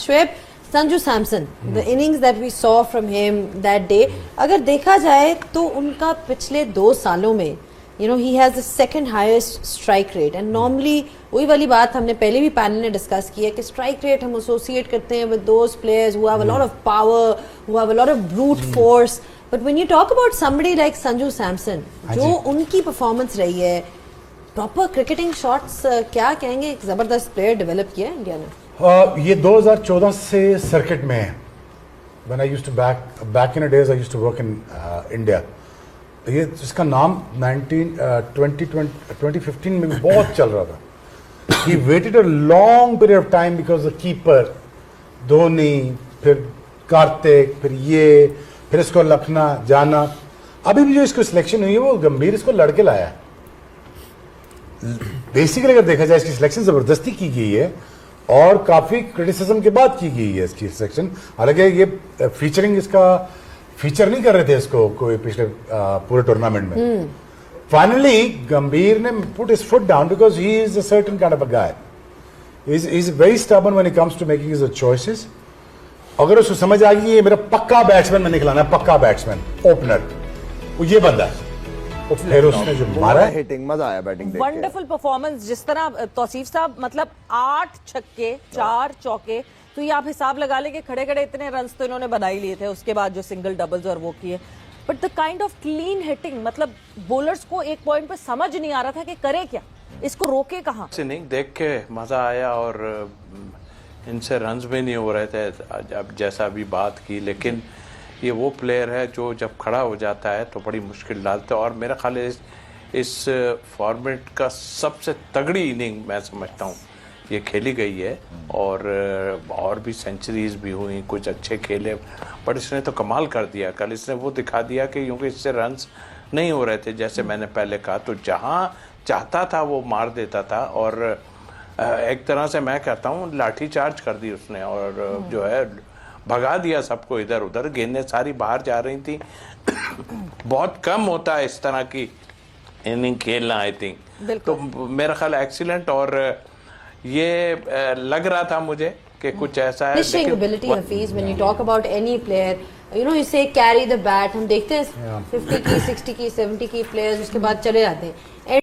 Shoaib, Sanju Samson, the innings that we saw from him that day, अगर देखा जाए तो उनका पिछले 2 सालों में he has the second highest strike rate and normally वही वाली बात हमने पहले भी पैनल ने डिस्कस की है कि स्ट्राइक रेट हम एसोसिएट करते हैं with those players who have a lot of power, who have a lot of brute force, but when you talk about somebody like Sanju Samson, जो उनकी परफॉर्मेंस रही है, प्रॉपर क्रिकेटिंग शॉट्स, क्या कहेंगे, एक जबरदस्त प्लेयर डेवलप किया इंडिया ने। ये 2014 से सर्किट में है। When I used to back in the days I used to work in India, ये इसका नाम 2015 में भी बहुत चल रहा था। He waited a long period of time because the keeper Dhoni, फिर कार्तिक, फिर इसको लखना जाना, अभी भी जो इसको सिलेक्शन हुई है वो गंभीर इसको लड़के लाया है। बेसिकली अगर देखा जाए इसकी सिलेक्शन जबरदस्ती की गई है और काफी क्रिटिसिज्म के बाद की गई है इसकी सिलेक्शन। हालांकि ये फीचरिंग इसका फीचर नहीं कर रहे थे इसको कोई पिछले पूरे टूर्नामेंट में। फाइनली गंभीर ने put his foot down because he is a certain kind of a guy. He is very stubborn when it comes to making his choices. अगर उसको समझ आ गई ये मेरा पक्का बैट्समैन मैंने खिलाना है, पक्का बैट्समैन ओपनर, वो ये बंदा है। फिर उसने जो मारा हिटिंग, मजा आया बैटिंग देख के। वंडरफुल परफॉर्मेंस, जिस तरह तौसीफ साहब, मतलब 8 छक्के 4 चौके, तो ये आप हिसाब लगा लें कि खड़े खड़े इतने रन्स तो इन्होंने बना ही लिए थे, उसके बाद जो सिंगल डबल्स और वो किए। But the kind of clean hitting, मतलब बॉलर्स को एक पॉइंट पे समझ नहीं आ रहा था कि करे क्या, इसको रोके कहाँ से। नहीं, देख के मजा आया और इनसे रन्स भी नहीं हो रहे थे अब जैसा अभी बात की, लेकिन ये वो प्लेयर है जो जब खड़ा हो जाता है तो बड़ी मुश्किल डालते हैं। और मेरा ख्याल है इस फॉर्मेट का सबसे तगड़ी इनिंग मैं समझता हूँ ये खेली गई है। और भी सेंचुरीज भी हुई, कुछ अच्छे खेले, बट इसने तो कमाल कर दिया कल। इसने वो दिखा दिया कि क्योंकि इससे रन्स नहीं हो रहे थे जैसे मैंने पहले कहा, तो जहाँ चाहता था वो मार देता था। और एक तरह से मैं कहता हूँ लाठी चार्ज कर दी उसने और जो है भगा दिया सबको इधर उधर। गेंदें सारी बाहर जा रही थी। बहुत कम होता है इस तरह की इनिंग खेलना, आई थिंक। तो मेरा ख्याल एक्सीलेंट। और ये लग रहा था मुझे कि कुछ ऐसा है। Finishing ability Hafeez, when you talk about any player, you से कैरी द बैट, हम देखते हैं 50 की 60 की 70 की प्लेयर्स उसके बाद चले जाते हैं।